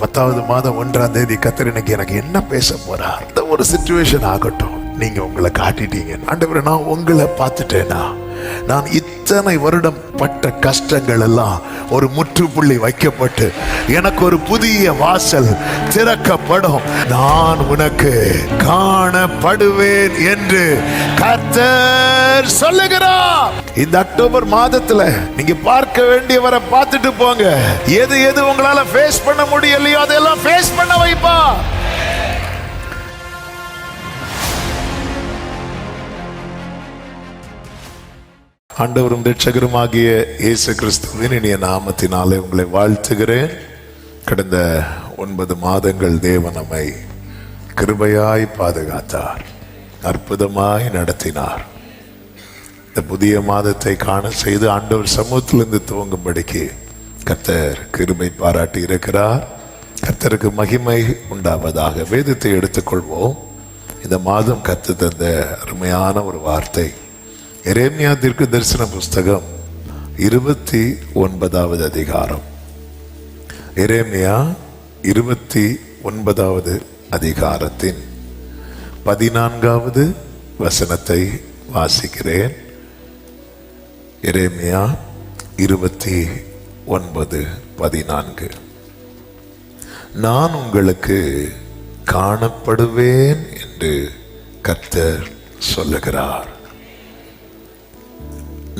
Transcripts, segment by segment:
10வது மாதம் 1ஆம் தேதி கர்த்தர் எனக்கு என்ன பேச போறார்? இந்த ஒரு சிச்சுவேஷன் ஆகட்டும், நீங்க உங்களை காட்டிட்டீங்க. ஆண்டவரே, நான் உங்களை பார்த்துட்டேனா? நான் இத்தனை வருடம் பட்ட கஷ்டங்கள் எல்லாம் ஒரு முற்றுப்புள்ளி வைக்கப்பட்டு எனக்கு ஒரு புதிய வாசல் திறக்கப்படும். நான் உனக்கு காணப்படுவேன் என்று கர்த்தர் சொல்லுகிறார். இந்த அக்டோபர் மாதத்துல நீங்க பார்க்க வேண்டியவரை பார்த்துட்டு போங்க. எது எது உங்களால ஃபேஸ் பண்ண முடியலையோ அதெல்லாம் ஃபேஸ் பண்ண வைப்பா. ஆண்டவரும் இரட்சகருமாகிய இயேசு கிறிஸ்துவின் இனிய நாமத்தினாலே உங்களை வாழ்த்துகிறேன். கடந்த 9 மாதங்கள் தேவன் நம்மை கிருபையாய் பாதுகாத்தார், அற்புதமாய் நடத்தினார். இந்த புதிய மாதத்தை காண செய்து ஆண்டவர் சமூகத்திலிருந்து துவங்கும்படிக்கு கர்த்தர் கிருபை பாராட்டி இருக்கிறார். கர்த்தருக்கு மகிமை உண்டாவதாக. வேதத்தை எடுத்துக்கொள்வோம். இந்த மாதம் கர்த்தர் தந்த அருமையான ஒரு வார்த்தை எரேமியா தீர்க்கதரிசன புஸ்தகம் 29வது அதிகாரம். எரேமியா 29வது அதிகாரத்தின் 14வது வசனத்தை வாசிக்கிறேன். எரேமியா 29:14. நான் உங்களுக்கு காணப்படுவேன் என்று கர்த்தர் சொல்லுகிறார்.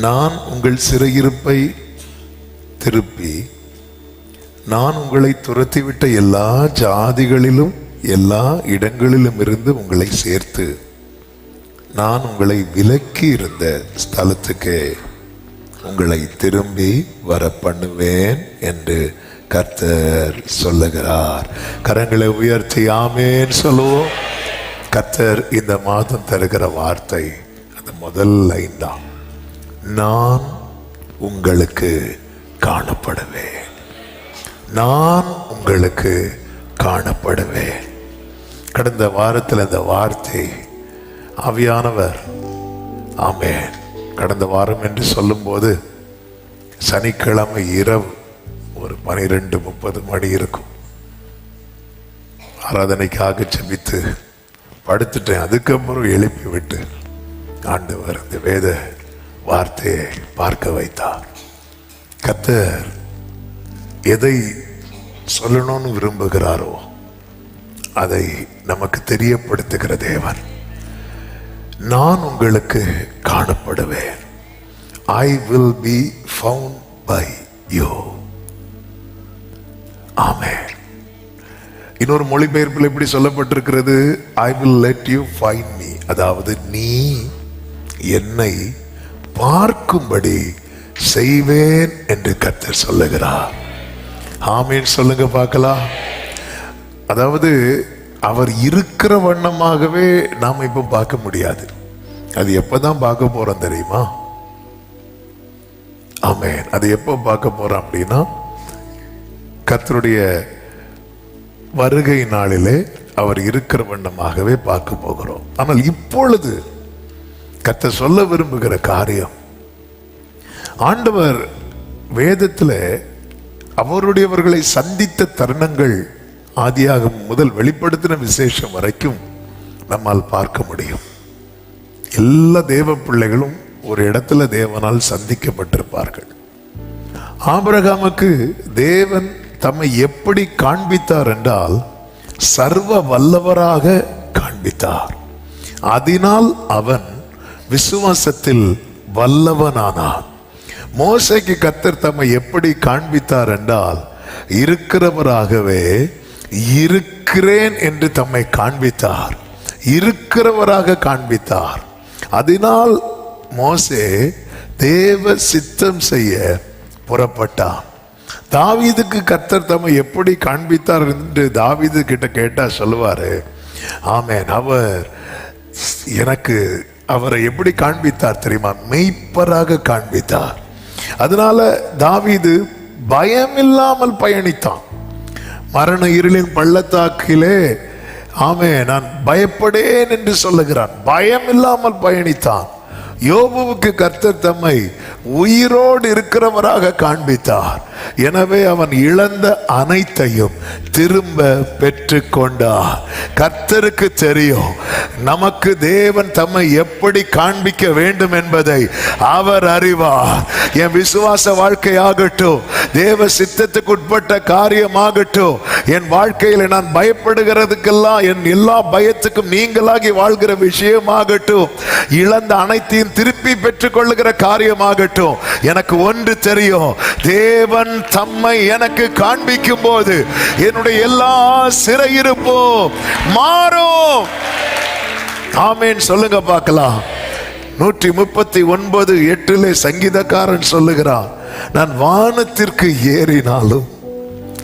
நான் உங்கள் சிறையிருப்பை திருப்பி நான் உங்களை துரத்திவிட்ட எல்லா ஜாதிகளிலும் எல்லா இடங்களிலும் இருந்து உங்களை சேர்த்து நான் உங்களை விலக்கி இருந்த ஸ்தலத்துக்கு உங்களை திரும்பி வர பண்ணுவேன் என்று கர்த்தர் சொல்லுகிறார். கரங்களை உயர்த்தி ஆமேன் சொல்லுவோம். கர்த்தர் இந்த மாதம் தருகிற வார்த்தை அந்த முதல் லைன் தான். நான் உங்களுக்கு காணப்படுவேன். நான் உங்களுக்கு காணப்படுவேன். கடந்த வாரத்தில் இந்த வார்த்தை ஆவியானவர் ஆமென். கடந்த வாரம் என்று சொல்லும்போது சனிக்கிழமை இரவு ஒரு 12:30 மணி இருக்கும். ஆராதனைக்காக ஜெபித்து படுத்துட்டேன். அதுக்கப்புறம் எழுப்பி விட்டு ஆண்டவர் இந்த வேத வார்த்தையை பார்க்க வைத்தார். கர்த்தர் எதை சொல்லணும்னு விரும்புகிறாரோ அதை நமக்கு தெரியப்படுத்துகிற தேவன். நான் உங்களுக்கு காணப்படுவேன். I will be found by you. ஆமென். இன்னொரு மொழிபெயர்ப்பில் எப்படி சொல்லப்பட்டிருக்கிறது? I will let you find me. அதாவது நீ என்னை பார்க்கும்படி செய்வேன் என்று கர்த்தர் சொல்லுகிறார். ஆமேன் சொல்லுங்க பார்க்கலாம். அதாவது அவர் இருக்கிற வண்ணமாகவே நாம் இப்ப பார்க்க முடியாது. அது எப்பதான் பார்க்க போறோம் தெரியுமா? ஆமேன். அது எப்ப பார்க்க போறோம் அப்படின்னா கர்த்தருடைய வருகை நாளிலே அவர் இருக்கிற வண்ணமாகவே பார்க்க போகிறோம். ஆனால் இப்பொழுது கர்த்தர் சொல்ல விரும்புகிற காரியம், ஆண்டவர் வேதத்தில் அவருடையவர்களை சந்தித்த தருணங்கள் ஆதியாகமம் முதல் வெளிப்படுத்தின விசேஷம் வரைக்கும் நம்மால் பார்க்க முடியும். எல்லா தேவ பிள்ளைகளும் ஒரு இடத்துல தேவனால் சந்திக்கப்பட்டிருப்பார்கள். ஆபிரகாமுக்கு தேவன் தம்மை எப்படி காண்பித்தார் என்றால் சர்வ வல்லவராக காண்பித்தார். அதனால் அவன் விசுவாசத்தில் வல்லவனானான். மோசேக்கு கர்த்தர் தம்மை எப்படி காண்பித்தார் என்றால் இருக்கிறவராகவே இருக்கிறேன் என்று தம்மை காண்பித்தார். இருக்கிறவராக காண்பித்தார். அதனால் மோசே தேவ சித்தம் செய்ய புறப்பட்டான். தாவீதுக்கு கர்த்தர் தம்மை எப்படி காண்பித்தார் என்று தாவீது கிட்ட கேட்டா சொல்லுவாரு, ஆமென், அவர் எனக்கு அவரை எப்படி காண்பித்தார் தெரியுமா? மெய்ப்பராக காண்பித்தார். அதனால தாவீது பயம் இல்லாமல் பயணித்தான். மரண இருளின் பள்ளத்தாக்கிலே ஆமென் நான் பயப்படேன் என்று சொல்லுகிறான். பயம் இல்லாமல் பயணித்தான். யோபுவுக்கு கர்த்தர் தம்மை உயிரோடு இருக்கிறவராக காண்பித்தார். எனவே அவன் இழந்த அனைத்தையும் திரும்ப பெற்று கொண்டார். கர்த்தருக்கு தெரியும் நமக்கு தேவன் தம்மை எப்படி காண்பிக்க வேண்டும் என்பதை அவர் அறிவார். என் விசுவாச வாழ்க்கையாகட்டும், தேவ சித்தத்துக்கு உட்பட்ட காரியமாகட்டும், என் வாழ்க்கையில் நான் பயப்படுகிறதுக்கெல்லாம், என் எல்லா பயத்துக்கும் நீங்களாகி வாழ்கிற விஷயமாகட்டும், இழந்த அனைத்தையும் திருப்பி பெற்றுக் கொள்ளுகிற காரியமாகட்டும், எனக்கு ஒன்று தெரியும், தேவன் தம்மை எனக்கு காண்பிக்கும் போது என்னுடைய எல்லா சிறையிருப்பும் மாறும். ஆமென் சொல்லுங்க பார்க்கலாம். 139:8 சங்கீதக்காரன் சொல்லுகிறான், நான் வானத்திற்கு ஏறினாலும்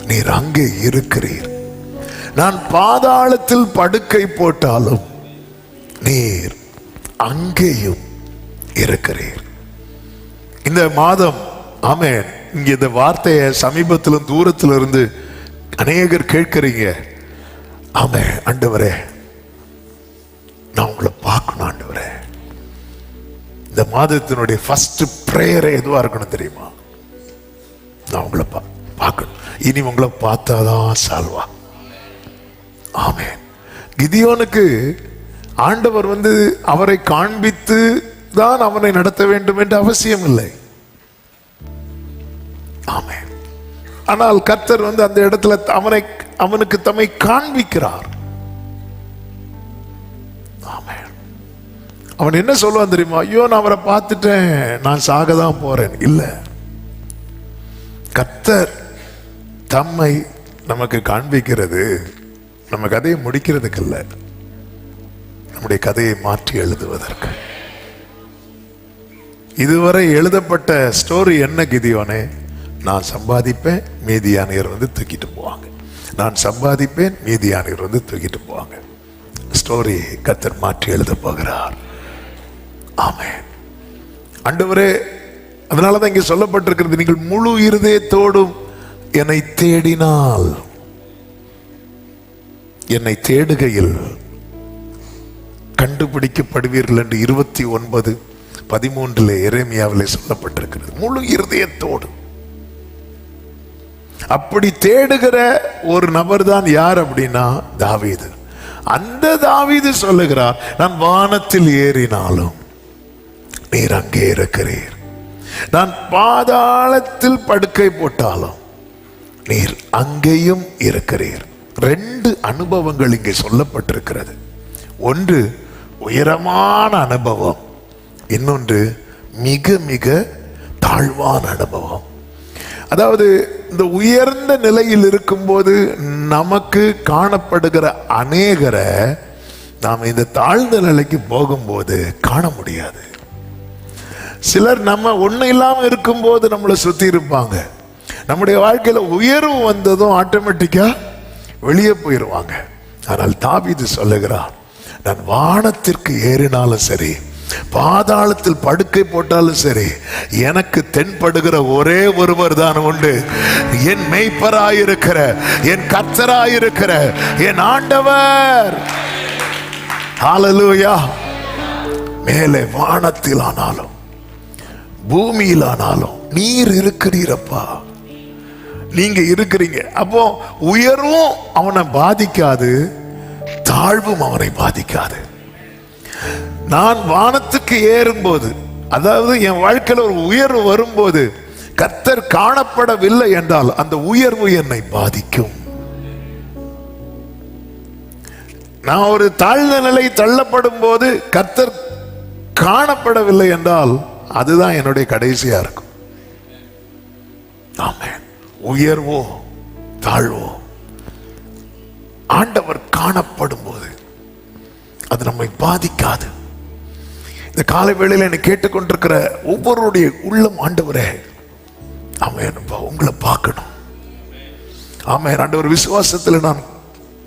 நீர் அங்கே இருக்கிறீர், நான் பாதாளத்தில் படுக்கை போட்டாலும் நீர் அங்கேயும் இருக்கிறீர். இந்த மாதம் ஆமென், இங்க இந்த வார்த்தையை சமீபத்திலும் தூரத்தில் இருந்து அநேகர் கேட்கிறீங்க. ஆமென், ஆண்டவரே நான் உங்களை பார்க்கணும் ஆண்டவரே. இந்த மாதத்தினுடைய ஃபர்ஸ்ட் பிரேயர் எதுவா இருக்கணும் தெரியுமா? நான் உங்களை பார்க்கணும். இனி உங்களை பார்த்தாதான் சால்வா. ஆமென். கிதியோனுக்கு ஆண்டவர் அவரை காண்பித்து தான் அவனை நடத்த வேண்டும் என்று அவசியம் இல்லை. ஆமென். ஆனால் கர்த்தர் அந்த இடத்துல அவனுக்கு தம்மை காண்பிக்கிறார். ஆமென். அவன் என்ன சொல்லுவான் தெரியுமா? ஐயோ நான் அவரை பார்த்துட்டேன், நான் சாகதான் போறேன். இல்ல, கர்த்தர் தம்மை நமக்கு காண்பிக்கிறது நம்ம கதையை முடிக்கிறதுக்கு இல்ல, நம்முடைய கதையை மாற்றி எழுதுவதற்கு. இதுவரை எழுதப்பட்ட ஸ்டோரி என்ன கிதியோனே? நான் சம்பாதிப்பேன், மீதியானியர் தூக்கிட்டு போவாங்க. நான் சம்பாதிப்பேன், மீதியானியர் தூக்கிட்டு போவாங்க. ஸ்டோரி கர்த்தர் மாற்றி எழுத போகிறார். ஆமென். ஆண்டவரே, அதனாலதான் இங்க சொல்லப்பட்டிருக்கிறது, நீங்கள் முழு இருதயத்தோடும் என்னை தேடினால், என்னை தேடுகையில் கண்டுபிடிக்கப்படுவீர்கள் என்று 29:13 எரேமியாவிலே சொல்லப்பட்டிருக்கிறது. முழு இருதயத்தோடு. அப்படி தேடுகிற ஒரு நபர் தான் யார் அப்படின்னா தாவீது. அந்த தாவீது சொல்லுகிறார், நான் வானத்தில் ஏறினாலும் நீர் அங்கே இருக்கிறீர், நான் பாதாளத்தில் படுக்கை போட்டாலும் நீர் அங்கேயும் இருக்கிறீர். 2 அனுபவங்கள் இங்கே சொல்லப்பட்டிருக்கிறது. ஒன்று உயரமான அனுபவம், இன்னொன்று மிக மிக தாழ்வான அனுபவம். அதாவது இந்த உயர்ந்த நிலையில் இருக்கும்போது நமக்கு காணப்படுகிற அநேகரை நாம் இந்த தாழ்ந்த நிலைக்கு போகும்போது காண முடியாது. சிலர் நம்ம ஒண்ணு இல்லாம இருக்கும்போது நம்மளை சுத்தி இருப்பாங்க. நம்முடைய வாழ்க்கையில உயர்வு வந்ததும் ஆட்டோமேட்டிக்கா வெளியே போயிடுவாங்க. ஆனால் தாவீது சொல்லுகிறான், நான் வானத்திற்கு ஏறினாலும் சரி, பாதாளத்தில் படுக்கை போட்டாலும் சரி, எனக்கு தென்படுகிற ஒரே ஒருவர் தான் உண்டு, என் மேய்ப்பராயிருக்கிற, என் கர்த்தராயிருக்கிற என் ஆண்டவர். ஹல்லேலூயா. மேலே வானத்தில் ஆனாலும் பூமியில் ஆனாலும் நீர் இருக்கிறீரப்பா, நீங்க இருக்கிறீங்க. அப்போ உயர்வும் அவனை பாதிக்காது, தாழ்வும் அவனை பாதிக்காது. நான் வானத்துக்கு ஏறும்போது, அதாவது என் வாழ்க்கையில் ஒரு உயர்வு வரும்போது கர்த்தர் காணப்படவில்லை என்றால் அந்த உயர்வு என்னை பாதிக்கும். நான் ஒரு தாழ்ந்த நிலை தள்ளப்படும் போது கர்த்தர் காணப்படவில்லை என்றால் அதுதான் என்னுடைய கடைசியா இருக்கும். ஆமென். உயர்வோ தாழ்வோ ஆண்டவர் காணப்படும் போது அது நம்மை பாதிக்காது. இந்த காலை வேளையில் என்னை கேட்டுக்கொண்டிருக்கிற ஒவ்வொருடைய உள்ளம், ஆண்டவரே ஆமென், உங்களை பார்க்கணும். ஆமென். ஆண்டவர், விசுவாசத்தில் நான்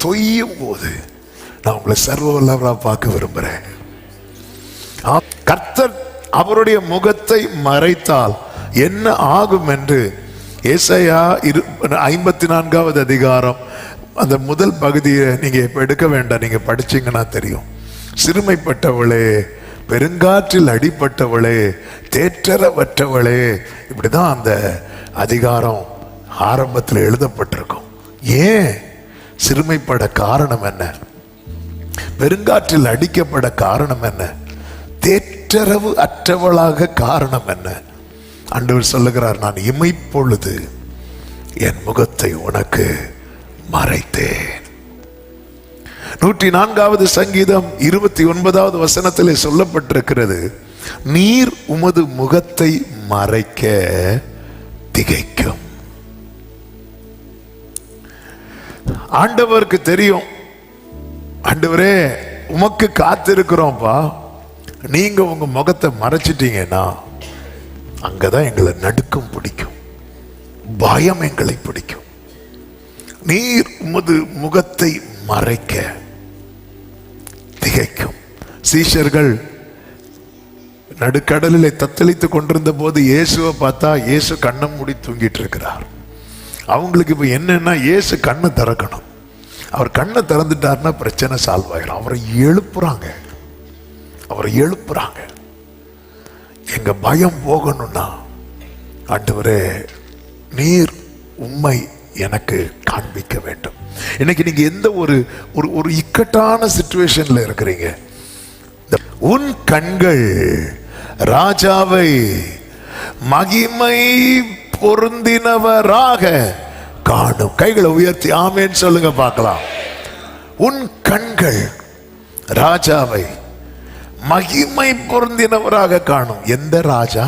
தொய்யும் போது நான் உங்களை சர்வ வல்லவரா பார்க்க விரும்புகிறேன். கர்த்தர் அவருடைய முகத்தை மறைத்தால் என்ன ஆகும் என்று ஏசாயா 54வது அதிகாரம் அந்த முதல் பகுதியை நீங்க இப்ப எடுக்க வேண்டாம், நீங்க படிச்சீங்கன்னா தெரியும். சிறுமைப்பட்டவளே பெருங்காற்றில் அடிபட்டவளே, தேற்றரவற்றவளே. இப்படிதான் அந்த அதிகாரம் ஆரம்பத்தில் எழுதப்பட்டிருக்கும். ஏன் சிறுமைப்பட காரணம் என்ன? பெருங்காற்றில் அடிக்கப்பட காரணம் என்ன? தேற்றரவு அற்றவளாக காரணம் என்ன? ஆண்டவர் சொல்லுகிறார், நான் இமைப்பொழுது என் முகத்தை உனக்கு மறைத்தேன். 104வது சங்கீதம் 29வது வசனத்திலே சொல்லப்பட்டிருக்கிறது, நீர் உமது முகத்தை மறைக்க திகைக்கும். ஆண்டவருக்கு தெரியும், ஆண்டவரே உமக்கு காத்திருக்கிறோம்ப்பா, நீங்க உங்க முகத்தை மறைச்சிட்டீங்கன்னா அங்கதான் எங்களை நடுக்கம் பிடிக்கும், பயம் எங்களை பிடிக்கும். நீர் உமது முகத்தை மறைக்க திகைக்கும். சீஷர்கள் நடுக்கடலிலே தத்தளித்துக் கொண்டிருந்த போது இயேசுவை பார்த்தா இயேசு கண்ணை மூடி தூங்கிட்டு இருக்கிறார். அவங்களுக்கு இப்ப என்னன்னா, இயேசு கண்ணை திறக்கணும். அவர் கண்ணை திறந்துட்டாருன்னா பிரச்சனை சால்வ் ஆகிடும். அவரை எழுப்புறாங்க. எங்க பயம் போகணும்னா, ஆண்டவரே நீர் உம்மை எனக்கு காண்பிக்க வேண்டும். இன்னைக்கு நீங்க எந்த ஒரு இக்கட்டான சிச்சுவேஷன்ல இருக்கிறீங்க, உன் கண்கள் ராஜாவை மகிமை பொருந்தினவராக காணும். கைகளை உயர்த்தி ஆமென் சொல்லுங்க பார்க்கலாம். உன் கண்கள் ராஜாவை மகிமை பொருந்தினவராக காணும். எந்த ராஜா?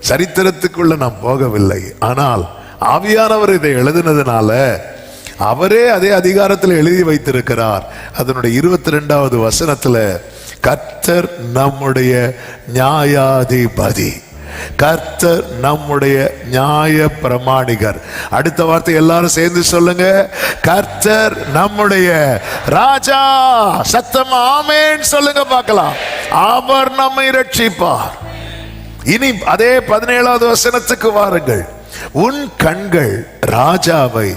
சரித்திரத்துக்குள்ள நாம் போகவில்லை, ஆனால் ஆவியானவர் இதை எழுதினதுனால அவரே அதே அதிகாரத்தில் எழுதி வைத்திருக்கிறார். அதனுடைய 22வது வசனத்துல, கர்த்தர் நம்முடைய நியாயாதிபதி, கர்த்தர் நம்முடைய நியாய பிரமாணிகர். அடுத்த வார்த்தை எல்லாரும் சேர்ந்து சொல்லுங்க, கர்த்தர் நம்முடைய ராஜா. சத்தமா ஆமென் சொல்லுங்க பார்க்கலாம். அவர் நம்மை ரட்சிப்பார். இனி அதே 17வது வசனத்துக்கு வாருங்கள். உன் கண்கள் ராஜாவை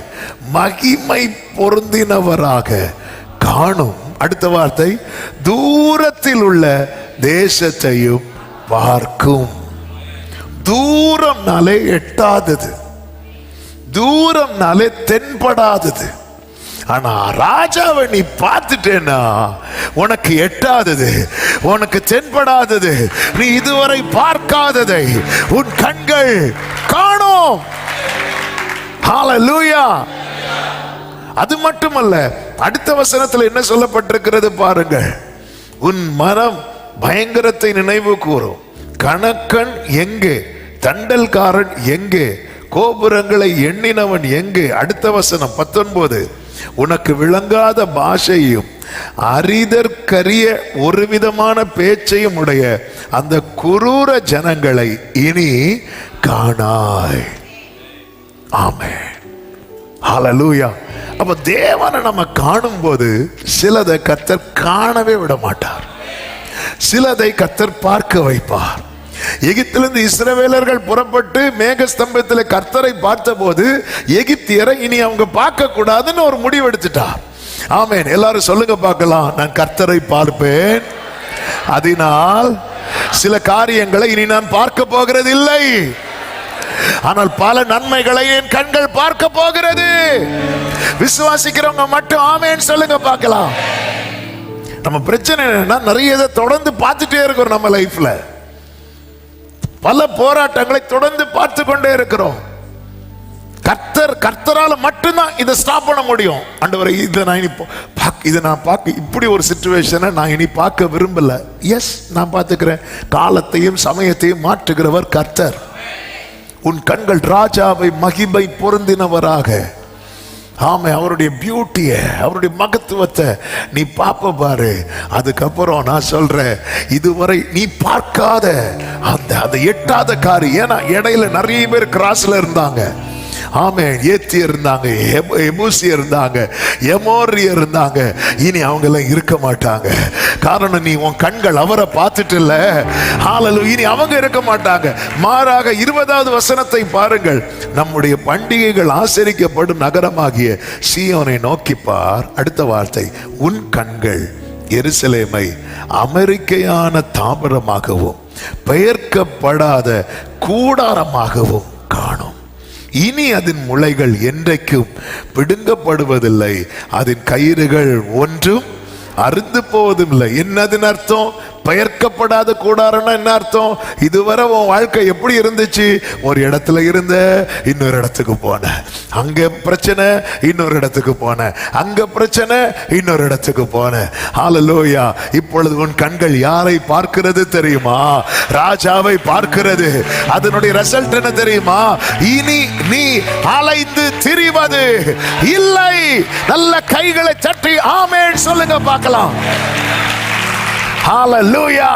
மகிமை பொருந்தினவராக காணும். அடுத்த வார்த்தை, தூரத்தில் உள்ள தேசத்தையும் பார்க்கும். தூரம்னாலே எட்டாதது, தூரம்னாலே தென்படாதது. ஆனா ராஜாவை நீ பார்த்துட்டேன்னா உனக்கு எட்டாதது, உனக்கு தென்படாதது, நீ இதுவரை பார்க்காததை உன் கண்கள் காணும். ஹல்லேலூயா. அது மட்டுமல்ல, அடுத்த வசனத்தில் என்ன சொல்லப்பட்டிருக்கிறது பாருங்கள். உன் மனம் பயங்கரத்தை நினைவு கூறும். கணக்கன் எங்கே? தண்டல்காரன் எங்கே? கோபுரங்களை எண்ணினவன் எங்கே? அடுத்த வசனம் 19, உனக்கு விளங்காத பாஷையும் அரிதற்கரிய ஒரு விதமான பேச்சையும் உடைய அந்த குரூர ஜனங்களை இனி காணாய். ஆமென். ஹல்லேலூயா. அப்ப தேவனை நம்ம காணும் போது சிலதை கர்த்தர் காணவே விட மாட்டார், சிலதை கர்த்தர் பார்க்க வைப்பார். எகிப்திலிருந்து இஸ்ரவேலர்கள் புறப்பட்டு மேகஸ்தம்பத்தில் கர்த்தரை பார்த்த போது எகிப்தியரை இனி அவங்க பார்க்க கூடாதுன்னு ஒரு முடிவு எடுத்துட்டார். ஆமென். எல்லாரும் சொல்லுங்க பார்க்கலாம், நான் கர்த்தரை பார்ப்பேன், அதனால் சில காரியங்களை இனி நான் பார்க்க போகிறது இல்லை, ஆனால் பல நன்மைகளை என் கண்கள் பார்க்க போகிறது. விசுவாசிக்கிறவங்க மட்டும் ஆமென் சொல்லுங்க பார்க்கலாம். நம்ம பிரச்சனை என்னன்னா, நிறைய இதை தொடர்ந்து பார்த்துட்டே இருக்கிறோம். நம்ம லைஃப்ல பல போராட்டங்களை தொடர்ந்து பார்த்து கொண்டே இருக்கிறோம். கர்த்தரால மட்டும்தான் இதை ஸ்டாப் பண்ண முடியும். ஆண்டவரே, இதை நான் பார்க்க இப்படி ஒரு சிச்சுவேஷனை நான் இனி பார்க்க விரும்பல. எஸ், நான் பார்த்துக்கிறேன். காலத்தையும் சமயத்தையும் மாற்றுகிறவர் கர்த்தர். உன் கண்கள் ராஜாவை மகிமை பொருந்தினவராக, ஆமை, அவருடைய பியூட்டிய, அவருடைய மகத்துவத்தை நீ பாப்ப பாரு. அதுக்கப்புறம் நான் சொல்றேன், இதுவரை நீ பார்க்காத அந்த எட்டாத காரியம். ஏன்னா இடையில நிறைய பேர் கிராஸ்ல இருந்தாங்க. ஆமென். ஏத்தியர் இருந்தாங்க, எபூசியர் இருந்தாங்க, எமோரியர் இருந்தாங்க. இனி அவங்க எல்லாம் இருக்க மாட்டாங்க. காரணம், நீ உன் கண்கள் அவரை பார்த்துட்டு இல்ல. ஹல்லேலூயா. இனி அவங்க இருக்க மாட்டாங்க. மாறாக 20வது வசனத்தை பாருங்கள். நம்முடைய பண்டிகைகள் ஆசரிக்கப்படும் நகரமாகிய சீயோனை நோக்கி பார். அடுத்த வார்த்தை, உன் கண்கள் எருசலேமை அமெரிக்கையான தாவரமாகவும் பெயர்க்கப்படாத கூடாரமாகவும் காணும். இனி அதன் முளைகள் என்றைக்கும் பிடுங்கப்படுவதில்லை, அதன் கயிறுகள் ஒன்றும் அறுந்து போவதும் இல்லை. என்னதுன்னு அர்த்தம்? பெயர்க்கப்படாத கூடாரம்னா என்ன அர்த்தம்? இதுவரை உன் வாழ்க்கை எப்படி இருந்துச்சு? ஒரு இடத்துல இருந்த, இன்னொரு இடத்துக்கு போன, அங்க பிரச்சனை, இன்னொரு இடத்துக்கு போன, அங்க பிரச்சனை, இன்னொரு இடத்துக்கு போன. ஹல்லேலூயா. இப்பொழுது உன் கண்கள் யாரை பார்க்கிறது தெரியுமா? ராஜாவை பார்க்கிறது. அதனுடைய ரிசல்ட் என்ன தெரியுமா? இனி நீ அலைந்து திரிவது இல்லை. நல்ல கைகளை தட்டி ஆமென் சொல்லுங்க பார்க்கலாம். ஹல்லேலூயா.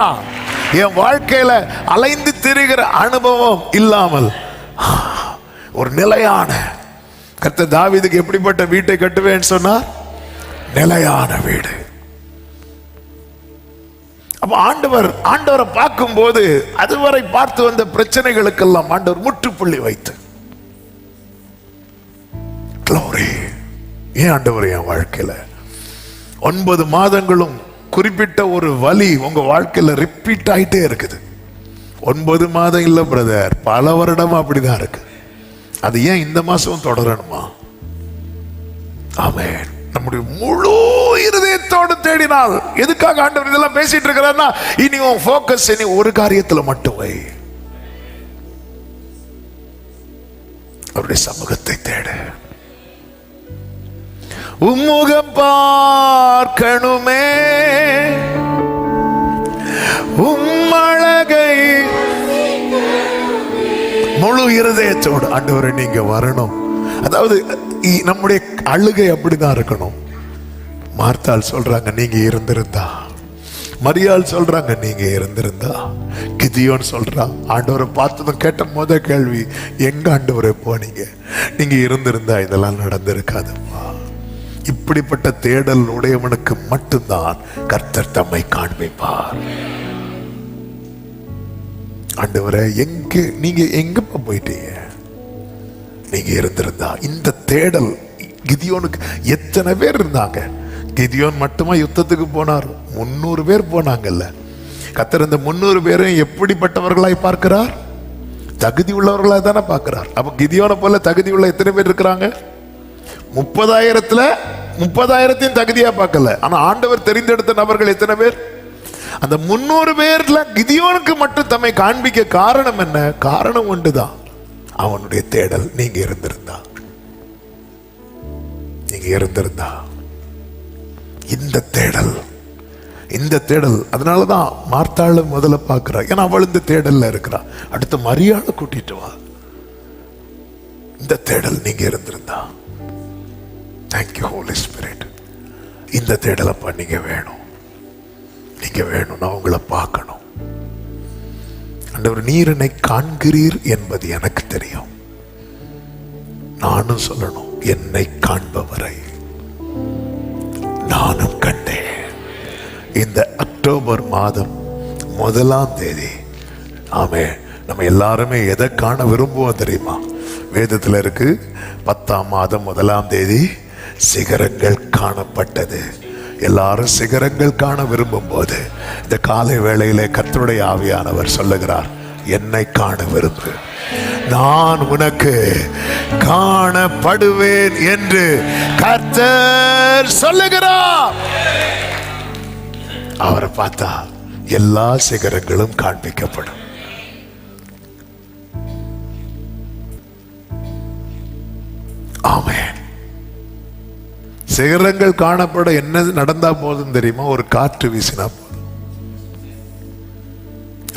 என் வாழ்க்கையில அலைந்து திரிகிற அனுபவம் இல்லாமல் ஒரு நிலையான, கர்த்தர் தாவீதுக்கு எப்படிப்பட்ட வீட்டை கட்டுவேன்னு சொன்னார்? நிலையான வீடு. அப்ப ஆண்டவரை பார்க்கும் போது அதுவரை பார்த்து வந்த பிரச்சனைகளுக்கெல்லாம் ஆண்டவர் முற்றுப்புள்ளி வைத்து, க்ளோரி. ஏன் ஆண்டவர் என் வாழ்க்கையில 9 மாதங்களும் குறிப்பிட்ட ஒரு வலி உங்க வாழ்க்கையில ரிப்பீட் ஆயிட்டே இருக்குது. 9 மாதம் இல்ல பிரதர், பல வருடமா அப்படிதான் இருக்கு. அது ஏன் இந்த மாசம் தொடரணுமா? ஆமென். நம்முடைய முழு இருதயத்தோடு தேடினால், எதுக்காக ஆண்டவர் இதெல்லாம் பேசிட்டு இருக்கிறார்னா, இனி உன் ஃபோக்கஸ் இனி ஒரு காரியத்துல மட்டும் வை. அவருடைய சமூகத்தை தேடு. உம்முகம் பார்க்கணுமே, உம்மழகை முழு இருதயத்தோடு ஆண்டவரே நீங்க வரணும். அதாவது நம்முடைய அழுகை அப்படிதான் இருக்கணும். மார்த்தாள் சொல்றாங்க நீங்க இருந்திருந்தா, மரியாள் சொல்றாங்க நீங்க இருந்திருந்தா, கிதியோன் சொல்றான் ஆண்டவரை பார்த்ததும் கேட்ட முத கேள்வி, எங்க ஆண்டவரை போனீங்க? நீங்க இருந்திருந்தா இதெல்லாம் நடந்திருக்காதுப்பா. இப்படிப்பட்ட தேடல் உடையவனுக்கு மட்டும்தான் கர்த்தர் தம்மை காண்பிப்பார். ஆண்டவரே நீங்க எங்க போயிட்டீங்க? நீங்க இருந்திருந்தா. இந்த தேடல் கிதியோனுக்கு எத்தனை பேர் இருந்தாங்க? கிதியோன் மட்டுமா யுத்தத்துக்கு போனார்? 300 பேர் போனாங்கல்ல. கர்த்தர் இந்த 300 பேரையும் எப்படிப்பட்டவர்களாய் பார்க்கிறார்? தகுதி உள்ளவர்களாய் தானே பார்க்கிறார். அப்ப கிதியோனை போல தகுதி உள்ள எத்தனை பேர் இருக்கிறாங்க? 30,000 தகுதியா பார்க்கல. ஆனா ஆண்டவர் தெரிந்தெடுத்த நபர்கள் எத்தனை பேர்? அந்த 300 பேர்ல கிதியோனுக்கு மட்டும் தம்மை காண்பிக்க காரணம் என்ன? காரணம் ஒன்றுதான், அவனுடைய தேடல். நீங்க இருந்திருந்தா இந்த தேடல் அதனாலதான் மார்த்தாள் முதல்ல பார்க்கிறா. ஏன்னா அவள் இந்த தேடல்ல இருக்கிறா. அடுத்த மரியாதை கூட்டிட்டு வா. இந்த தேடல் நீங்க இருந்திருந்தா. Thank you holy spirit. இந்த தேடலப்பா நீங்க வேணும். நான் உங்களை பார்க்கணும். ஆண்டவர் நீர் என்னை காண்கிறீர் என்பது எனக்கு தெரியும். நானும் சொல்லணும், என்னை காண்பவரை நானும் கண்டேன். இந்த அக்டோபர் மாதம் 1ஆம் தேதி, ஆமே, நம்ம எல்லாருமே எதை காண விரும்புவோம் தெரியுமா? வேதத்தில் இருக்கு, 10ஆம் மாதம் 1ஆம் தேதி சிகரங்கள் காணப்பட்டது. எல்லாரும் சிகரங்கள் காண விரும்பும் போது இந்த காலை வேளையிலே கர்த்தருடைய ஆவியானவர் சொல்லுகிறார், என்னை காண விரும்பு, நான் உனக்கு காணப்படுவேன் என்று கர்த்தர் சொல்லுகிறார். அவரை பார்த்தா எல்லா சிகரங்களும் காண்பிக்கப்படும். ஆமென். சிகரங்கள் காணப்பட என்ன நடந்தா போதும் தெரியுமா? ஒரு காற்று வீசினா போதும்.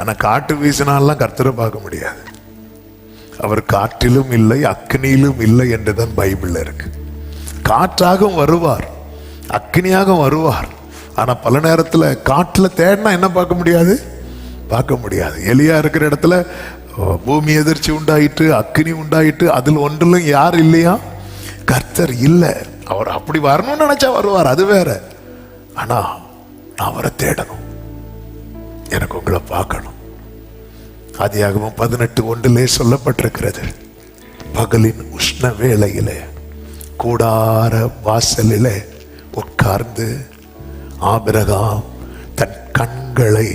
ஆனா காற்று வீசினாலாம் கர்த்தரை பார்க்க முடியாது. அவர் காற்றிலும் இல்லை, அக்னியிலும் இல்லை என்றுதான் பைபிள்ல இருக்கு. காற்றாகவும் வருவார், அக்னியாகவும் வருவார். ஆனா பல நேரத்துல காற்றுல தேடினா என்ன பார்க்க முடியாது. எலியா இருக்கிற இடத்துல பூமி எதிர்ச்சி உண்டாயிட்டு, அக்னி உண்டாயிட்டு, அதில் ஒன்றிலும் யார் இல்லையா? கர்த்தர் இல்லை. அவர் அப்படி வரணும்னு நினைச்சா வருவார், அது வேற. ஆனா நான் அவரை தேடணும், எனக்கு உங்களை பார்க்கணும். ஆதியாகமம் 18:1 சொல்லப்பட்டிருக்கிறது, பகலின் உஷ்ண வேளையிலே கூடார வாசலிலே உட்கார்ந்து ஆபிரகாம் தன் கண்களை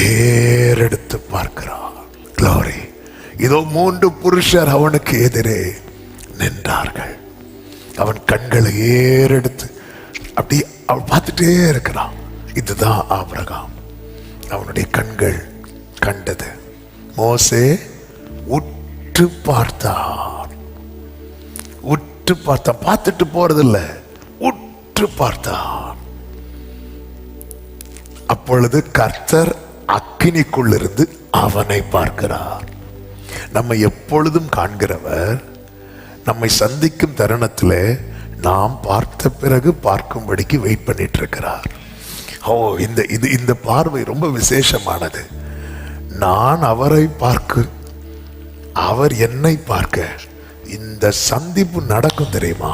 ஏறெடுத்து பார்க்கிறான். Glory. இதோ 3 புருஷர் அவனுக்கு எதிரே நின்றார்கள். அவன் கண்களை ஏறெடுத்து அப்படி அவன் பார்த்துட்டே இருக்கிறான். இதுதான் ஆபிரகாம். அவனுடைய கண்கள் கண்டது. மோசே உற்று பார்த்தான். உற்று பார்த்தான். பார்த்துட்டு போறதில்லை, உற்று பார்த்தான். அப்பொழுது கர்த்தர் அக்கினிக்குள்ளிருந்து அவனை பார்க்கிறார். நம்மை எப்பொழுதும் காண்கிறவர் நம்மை சந்திக்கும் தருணத்தில் நாம் பார்த்த பிறகு பார்க்கும்படிக்கு வெயிட் பண்ணிட்டு இருக்கிறார். இந்த பார்வை ரொம்ப விசேஷமானது. நான் அவரை பார்க்க, அவர் என்னை பார்க்க இந்த சந்திப்பு நடக்கும் தெரியுமா?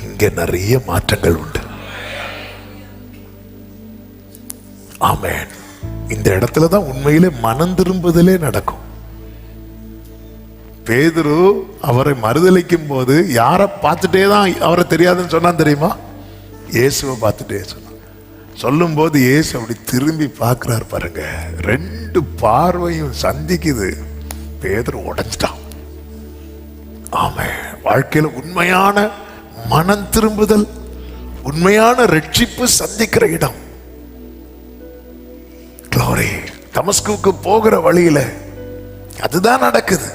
இங்கே நிறைய மாற்றங்கள் உண்டு. ஆமென். இந்த இடத்துல தான் உண்மையிலே மனம் திரும்புதலே நடக்கும். பேதுரு அவரை மறுதலிக்கும் போது யாரை பார்த்துட்டே தான் அவரை தெரியாதுன்னு சொன்னான் தெரியுமா? இயேசுவை பார்த்துட்டே சொன்னான். சொல்லும் போது இயேசு அப்படி திரும்பி பார்க்கிறார் பாருங்க. 2 பார்வையும் சந்திக்குது. பேதுரு உடைஞ்சிட்டான். ஆமென். வாழ்க்கையில உண்மையான மனம் திரும்புதல், உண்மையான ரட்சிப்பு சந்திக்கிற இடம். Glory. தமஸ்குவுக்கு போகிற வழியில அதுதான் நடக்குது.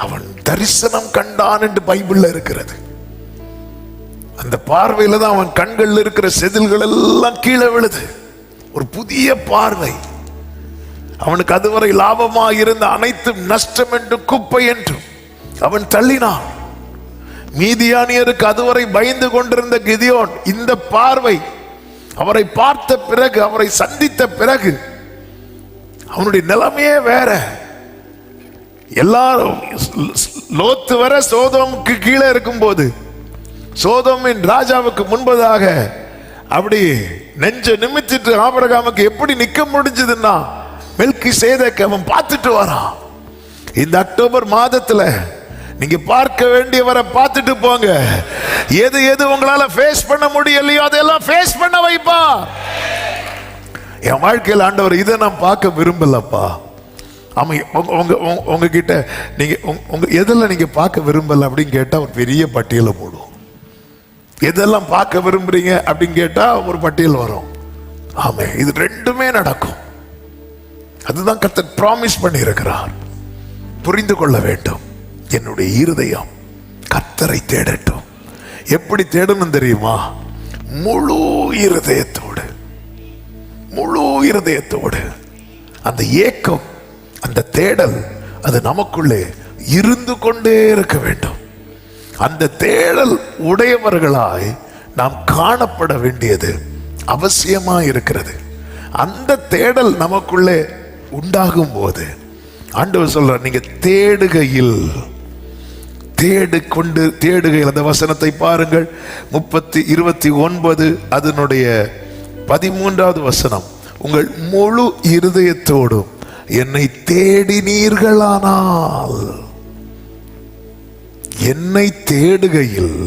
அவன் தரிசனம் கண்டான் என்று பைபிள்ல இருக்கிறது. அந்த பார்வையில தான் அவன் கண்கள் இருக்கிற செதில்கள் எல்லாம் கீழே விழுது. ஒரு புதிய பார்வை. அவனுக்கு அதுவரை லாபமாக இருந்த அனைத்தும் நஷ்டம் என்றும் குப்பை என்றும் அவன் தள்ளினான். மீதியானியருக்கு அதுவரை பயந்து கொண்டிருந்த கிதியோன் இந்த பார்வை அவரை பார்த்த பிறகு, அவரை சந்தித்த பிறகு அவனுடைய நிலைமையே வேற. எல்லாரும் லோத்து வர சோதோமுக்கு கீழே இருக்கும் போது சோதோமின் ராஜாவுக்கு முன்பதாக அப்படி நெஞ்ச நிமித்திட்டு ஆபிரகாமுக்கு எப்படி நிக்க முடிஞ்சதுன்னா மெல்கிசேதேக்கை அவன் பார்த்துட்டு வரான். இந்த அக்டோபர் மாதத்துல நீங்க பார்க்க வேண்டியவரை பார்த்துட்டு போங்க. எது எது உங்களால ஃபேஸ் பண்ண முடியலையோ அதெல்லாம் ஃபேஸ் பண்ண வைப்பா. என் வாழ்க்கையில் ஆண்டவர் இதை நான் பார்க்க விரும்பலப்பா. ஆமா, உங்ககிட்ட நீங்க உங்க எதெல்லாம் நீங்க பார்க்க விரும்பல அப்படின்னு கேட்டா ஒரு பெரிய பட்டியலை போடும். எதெல்லாம் பார்க்க விரும்புறீங்க அப்படின்னு கேட்டா ஒரு பட்டியல் வரும். ஆமா, இது 2மே நடக்கும். அதுதான் கர்த்தர் ப்ராமிஸ் பண்ணி இருக்கிறார். புரிந்து கொள்ள வேண்டும். என்னுடைய இருதயம் கர்த்தரை தேடட்டும். எப்படி தேடணும் தெரியுமா? முழு இருதயத்தோடு, முழு இருதயத்தோடு. அந்த ஏக்கம், அந்த தேடல் அது நமக்குள்ளே இருந்து கொண்டே இருக்க வேண்டும். அந்த தேடல் உடையவர்களாய் நாம் காணப்பட வேண்டியது அவசியமா இருக்கிறது. அந்த தேடல் நமக்குள்ளே உண்டாகும் போது ஆண்டவர் சொல்றார், நீங்க தேடுகையில் தேடுகையில். அந்த வசனத்தை பாருங்கள். 29 அதனுடைய 13வது வசனம். உங்கள் முழு இருதயத்தோடும் என்னை தேடினீர்களானால், என்னை தேடுகையில்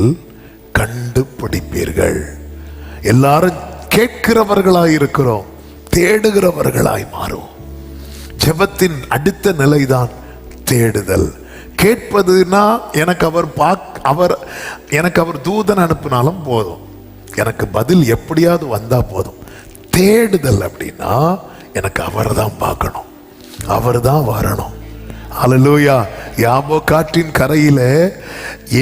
கண்டுபிடிப்பீர்கள். எல்லாரும் கேட்கிறவர்களாய் இருக்கிறோம், தேடுகிறவர்களாய் மாறும். ஜெபத்தின் அடுத்த நிலைதான் தேடுதல். கேட்பதுன்னா எனக்கு அவர் தூதன் அனுப்பினாலும் போதும், எனக்கு பதில் எப்படியாவது வந்தா போதும். தேடுதல் அப்படின்னா எனக்கு அவர் தான் பார்க்கணும், அவர் தான் வரணும். அல்லேலூயா. யாபோ காற்றின் கரையில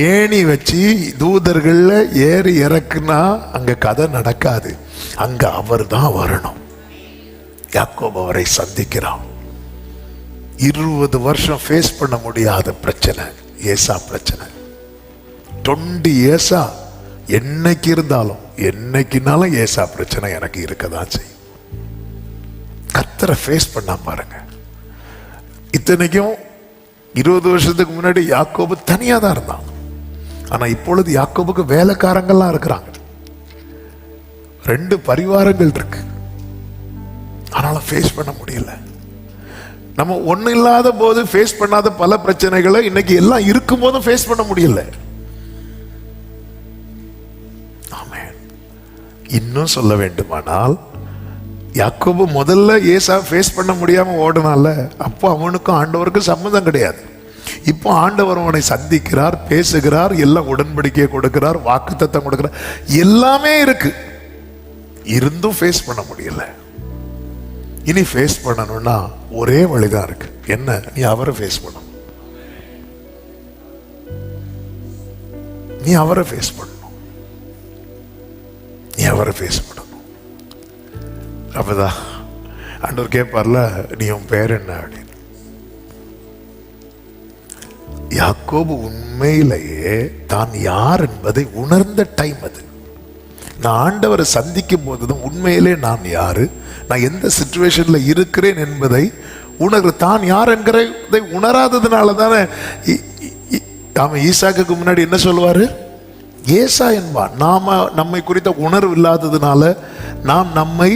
ஏணி வச்சு தூதர்கள்ல ஏறி இறக்குனா அங்க கதை நடக்காது. அங்க அவர் தான் வரணும். யாக்கோபு அவரை சந்திக்கிறான். 20 வருஷம் ஃபேஸ் பண்ண முடியாத பிரச்சனை, ஏசா பிரச்சனை. 20 ஏசா என்னைக்கு இருந்தாலும் என்னைக்குனாலும் ஏசா பிரச்சனை எனக்கு இருக்கதான் செய்யும். கர்த்தரை ஃபேஸ் பண்ண பாருங்க. இத்தனைக்கும் 20 வருஷத்துக்கு முன்னாடி யாக்கோபு தனியா தான் இருந்தான். ஆனா இப்பொழுது யாக்கோபுக்கு வேலைக்காரங்கள்லாம் இருக்கிறாங்க. 2 பரிவாரங்கள் இருக்கு. ஆனாலும் ஃபேஸ் பண்ண முடியல. நம்ம ஒண்ணு இல்லாத போது ஃபேஸ் பண்ணாத பல பிரச்சனைகளை இன்னைக்கு எல்லாம் இருக்கும் போதும் ஃபேஸ் பண்ண முடியல. ஆமென். இன்னும் சொல்ல வேண்டுமானால், யாக்கோபு முதல்ல ஏசா ஃபேஸ் பண்ண முடியாம ஓடுனால, அப்போ அவனுக்கும் ஆண்டவருக்கும் சம்மந்தம் கிடையாது. இப்போ ஆண்டவர் அவனை சந்திக்கிறார், பேசுகிறார், எல்லாம் உடன்படிக்கையை கொடுக்கிறார், வாக்குத்தத்தம் கொடுக்கிறார், எல்லாமே இருக்கு. இருந்தும் ஃபேஸ் பண்ண முடியல. இனி ஃபேஸ் பண்ணணும்னா ஒரே வழிதான் இருக்கு. என்ன? நீ அவரை ஃபேஸ் பண்ணணும். நீ அவரை ஃபேஸ் பண்ணணும். நீ அவரை ஃபேஸ் பண்ணணும். அப்பதான் ஆண்டவர் கேட்பார்ல, நீ உன் பேர் என்ன அப்படின்னு. யாக்கோபு உண்மையிலேயே தான் யார் என்பதை உணர்ந்த டைம் அது. நான் ஆண்டவரை சந்திக்கும் போதுதான் உண்மையிலே நான் யாரு, நான் எந்த சிச்சுவேஷன்ல இருக்கிறேன் என்பதை உணர்வு. தான் யார் என்கிறதை உணராததுனால தானே அவன் ஈசாக்கு முன்னாடி என்ன சொல்லுவாரு? ஏசா என்பான். நம்மை குறித்த உணர்வு இல்லாததுனால நாம் நம்மை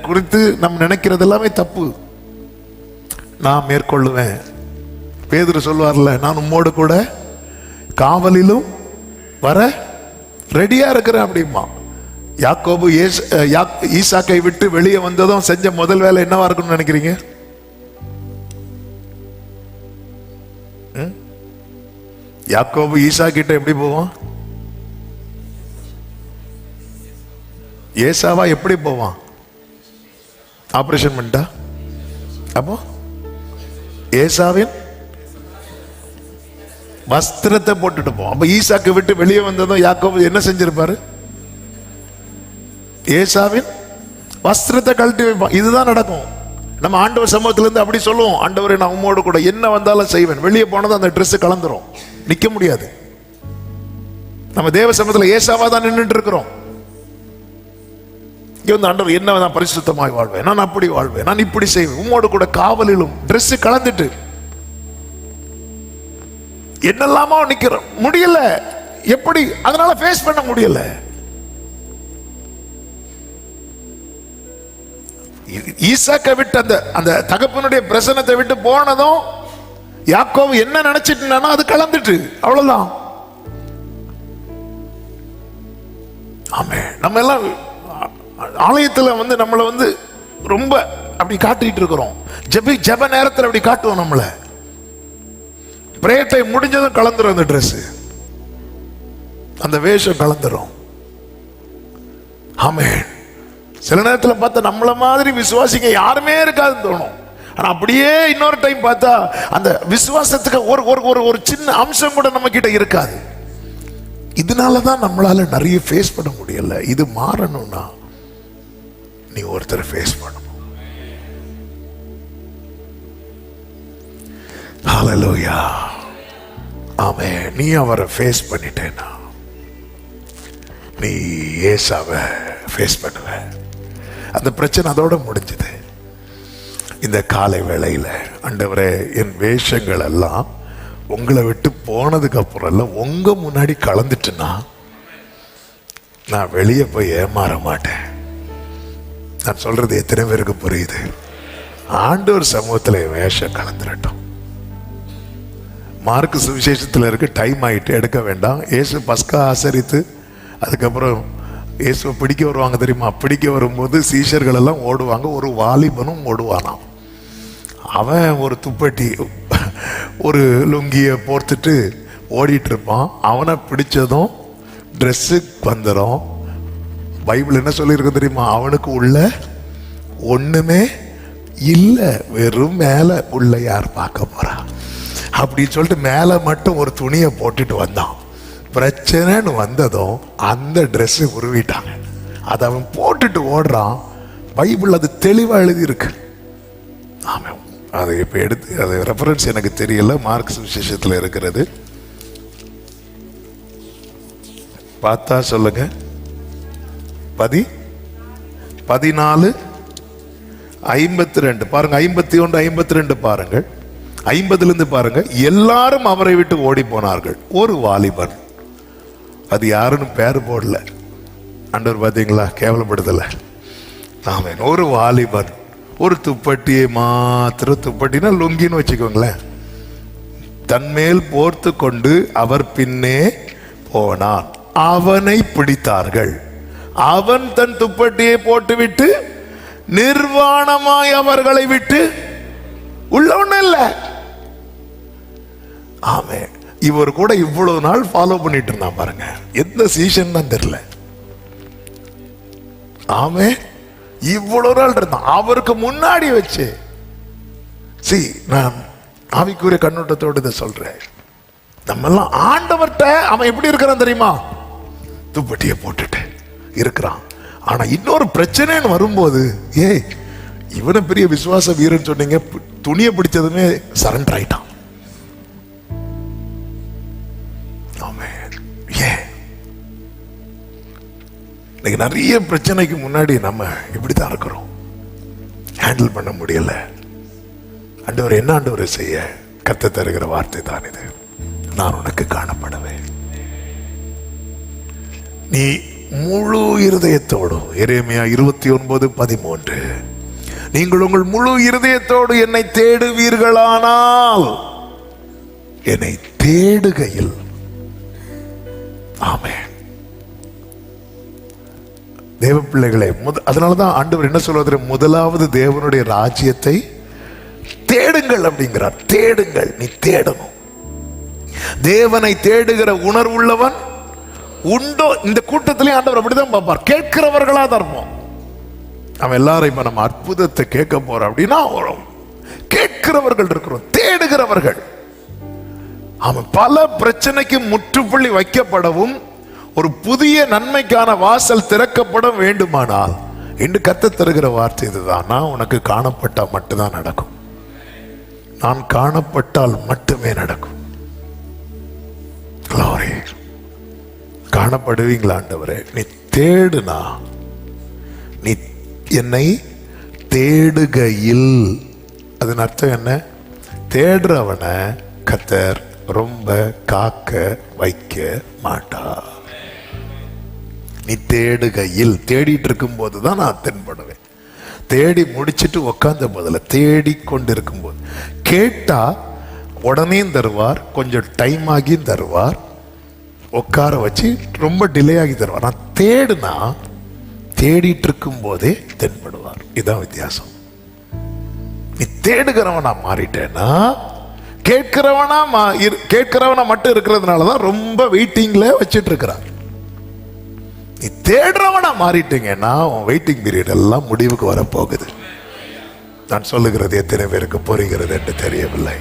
குறித்து நம் நினைக்கிறது எல்லாமே தப்பு. நான் மேற்கொள்ளுவேன். பேதுரு சொல்வார்ல, நான் உம்மோடு கூட காவலிலும் வர ரெடியா இருக்கிறேன் அப்படிமா. யாக்கோபு ஈசாக்கை விட்டு வெளியே வந்ததும் செஞ்ச முதல் வேலை என்னவா இருக்குன்னு நினைக்கிறீங்க? யாக்கோபு ஈசா கிட்ட எப்படி போவான்? ஏசாவா எப்படி போவான்? ஆபரேஷன் பண்ணிட்டா. அப்போ ஏசாவின் வஸ்திரத்தை போட்டுட்டு போவோம். அப்ப ஈசாக்கு விட்டு வெளியே வந்ததும் யாக்கோபு என்ன செஞ்சிருப்பாரு? ஏசாவின் வஸ்திரத்தை கழட்டி வைப்பான். இதுதான் நடக்கும். நம்ம ஆண்டவர் சமூகத்திலிருந்து அப்படி சொல்லுவோம், ஆண்டவரே நான் உம்மோடு கூட என்ன வந்தாலும் செய்வேன். வெளியே போனதும் அந்த ட்ரெஸ் கலந்துரும், நிக்க முடியாது. நம்ம தேவ சமூகத்தில் ஏசாவா தான் நின்றுட்டு இருக்கிறோம். இங்க வந்து ஆண்டவர் என்ன நான் பரிசுத்தமாய் வாழ்வேன், நான் அப்படி வாழ்வேன், நான் இப்படி செய்வேன், உம்மோடு கூட காவலிலும் ட்ரெஸ் கலந்துட்டு என்னெல்லாமோ நிக்கிறோம். முடியல. எப்படி? அதனால ஃபேஸ் பண்ண முடியல. ஈசாக்கை விட்டு அந்த தகப்பனுடைய பிரசனத்தை விட்டு போனதும் யாக்கோபு என்ன நினைச்சிட்டு அது கலந்துட்டு அவ்வளவுதான். ஆமே. நம்ம எல்லாம் ஆலயத்துல வந்து நம்மளை வந்து ரொம்ப அப்படி காட்டிட்டு இருக்கிறோம். ஜெப நேரத்தில் அப்படி காட்டுவோம். நம்மளை பிரேயர் டைம் முடிஞ்சதும் கலந்துரும். அந்த ட்ரெஸ், அந்த வேஷம் கலந்துரும். ஆமென். சில நேரத்தில் பார்த்தா நம்மள மாதிரி விசுவாசிங்க யாருமே இருக்காதுன்னு தோணும். ஆனா அப்படியே இன்னொரு டைம் பார்த்தா அந்த விசுவாசத்துக்கு ஒரு ஒரு ஒரு சின்ன அம்சம் கூட நம்ம கிட்ட இருக்காது. இதனாலதான் நம்மளால நிறைய ஃபேஸ் பண்ண முடியல. இது மாறணும்னா நீ ஒருத்தரை ஃபேஸ் பண்ணணும். ஹல்லேலூயா. ஆமென். நீ அவரை ஃபேஸ் பண்ணிட்டேனா நீ ஏசாவை ஃபேஸ் பண்ணுவ. அந்த பிரச்சனை அதோட முடிஞ்சது. இந்த காலை வேளையில ஆண்டவரே, என் வேஷங்கள் எல்லாம் உங்களை விட்டு போனதுக்கு அப்புறம் எல்லாம் உங்க முன்னாடி கலந்துட்டுனா நான் வெளியே போய் ஏமாற மாட்டேன். நான் சொல்றது எத்தனை பேருக்கு புரியுது? ஆண்டவர் சமூகத்துல வேஷம் கலந்துடட்டும். மார்க்கு சுவிசேஷத்துல இருக்கு, டைம் ஆயிட்டு எடுக்க வேண்டாம். இயேசு பஸ்கா ஆசரித்து அதுக்கப்புறம் இயேசுவை பிடிக்க வருவாங்க தெரியுமா? பிடிக்க வரும்போது சீஷர்கள் எல்லாம் ஓடுவாங்க. ஒரு வாலிபனும் ஓடுவானாம். அவன் ஒரு துப்பட்டி ஒரு லுங்கியை போர்த்துட்டு ஓடிட்டு இருப்பான். அவனை பிடிச்சதும் ட்ரெஸ்ஸு வந்துடும். பைபிள் என்ன சொல்லியிருக்கு தெரியுமா? அவனுக்கு உள்ள ஒண்ணுமே இல்லை, வெறும் மேலே உள்ள யார் பார்க்க போறா அப்படின்னு சொல்லிட்டு மேலே மட்டும் ஒரு துணியை போட்டுட்டு வந்தான். பிரச்சனைன்னு வந்ததும் அந்த ட்ரெஸ்ஸு உருவிட்டாங்க. அதை அவன் போட்டுட்டு ஓடுறான். பைபிள் அது தெளிவாக எழுதி இருக்கு. ஆமாம். அதை இப்போ எடுத்து அது ரெஃபரன்ஸ் எனக்கு தெரியல. மார்க்ஸ் விசேஷத்தில் இருக்கிறது. பார்த்தா சொல்லுங்க. 14:52 பாருங்க. 51 52 பாருங்கள். 50 பாருங்க. எல்லாரும் அவரை விட்டு ஓடி போனார்கள். ஒரு வாலிபன், அது யாருன்னு பேர் போடல ஆண்டவர், பார்த்தீங்களா? கேவலப்படுத்தல. ஆமென். ஒரு வாலிபன் ஒரு துப்பட்டியை மாத்திரம், துப்பட்டினா லுங்கின்னு வச்சுக்கோங்களேன், தன்மேல் போர்த்து கொண்டு அவர் பின்னே போனான். அவனை பிடித்தார்கள். அவன் தன் துப்பட்டியை போட்டுவிட்டு நிர்வாணமாய் அவர்களை விட்டு உள்ள ஒண்ணு இல்ல. ஆமே, இவர் கூட இவ்வளவு நாள் ஃபாலோ பண்ணிட்டு இருந்தான் பாருங்க. எந்த சீசன் தான் தெரியல. ஆமே, இவ்வளவு நாள் இருந்தான் அவருக்கு முன்னாடி வச்சு. நான் ஆவிக்குரிய கண்ணோட்டத்தோடு இதை சொல்றேன். நம்ம எல்லாம் ஆண்டவர்கிட்ட அவன் எப்படி இருக்கிறான் தெரியுமா? துப்பட்டியை போட்டுட்டு இருக்கிறான். ஆனா இன்னொரு பிரச்சனைன்னு வரும்போது, இவனை பெரிய விசுவாச வீரன் சொன்னீங்க, துணியை பிடிச்சதுமே சரண்டர் ஆயிட்டான். இன்னைக்கு நிறைய பிரச்சனைக்கு முன்னாடி நம்ம இப்படித்தான் இருக்கிறோம். ஹேண்டில் பண்ண முடியல. ஆண்டவர் என்ன ஆண்டவர் செய்ய? கத்த தருகிற வார்த்தை தான் இது. நான் உனக்கு காணப்படுவேன். நீ முழு இருதயத்தோடு, எரேமியா 29:13, நீங்கள் உங்கள் முழு இருதயத்தோடு என்னை தேடுவீர்களானால், என்னை தேடுகையில். ஆமென். தேவ பிள்ளைகளே, அதனாலதான் ஆண்டவர் என்ன சொல்வது? முதலாவது தேவனுடைய ராஜ்யத்தை தேடுங்கள் அப்படிங்கிறார். தேடுங்கள், நீ தேடணும். தேவனை தேடுகிற உணர்வுள்ளவன் உண்டோ? இந்த கூட்டத்திலே ஆண்டவர் அப்படிதான் பார்ப்பார். கேட்கிறவர்களா தர்மம். அவன் எல்லாரும் இப்ப நம்ம அற்புதத்தை கேட்க போறோம் அப்படின்னா கேட்கிறவர்கள் இருக்கிறோம், தேடுகிறவர்கள். அவன் பல பிரச்சனைக்கு முற்றுப்புள்ளி வைக்கப்படவும் ஒரு புதிய நன்மைக்கான வாசல் திறக்கப்பட வேண்டுமானால், என்று கத்த தருகிற வார்த்தை இதுதான். நான் உனக்கு காணப்பட்டால் மட்டும்தான் நடக்கும். நான் காணப்பட்டால் மட்டுமே நடக்கும். காணப்படுவீங்களா ஆண்டவரே? நீ தேடுனா, நீ என்னை தேடுகையில், அதன் அர்த்தம் என்ன? தேடுறவனை கத்தர் ரொம்ப காக்க வைக்க மாட்டார். நீ தேடுகையில், தேடிட்டு இருக்கும் போதுதான் நான் தென்படுவேன். தேடி முடிச்சிட்டு உக்காந்த போதில், தேடி கொண்டு இருக்கும் போது, கேட்டா உடனேயும் தருவார், கொஞ்சம் டைம் ஆகியும் தருவார், உட்கார வச்சு ரொம்ப டிலே ஆகி தருவார். நான் தேடுனா, தேடிட்டு இருக்கும் போதே தென்படுவார். இதுதான் வித்தியாசம். நீ தேடுகிறவனா மாறிட்டேன்னா, கேட்கிறவனா மட்டும் இருக்கிறதுனாலதான் ரொம்ப வெயிட்டிங்ல வச்சிட்டு இருக்கிறார். நீ தேடுறவனா மாறிட்டீங்கன்னா உன் வெயிட்டிங் பீரியட் எல்லாம் முடிவுக்கு வரப்போகுது. நான் சொல்லுகிறது எத்தனை பேருக்கு புரிகிறது என்று தெரியவில்லை.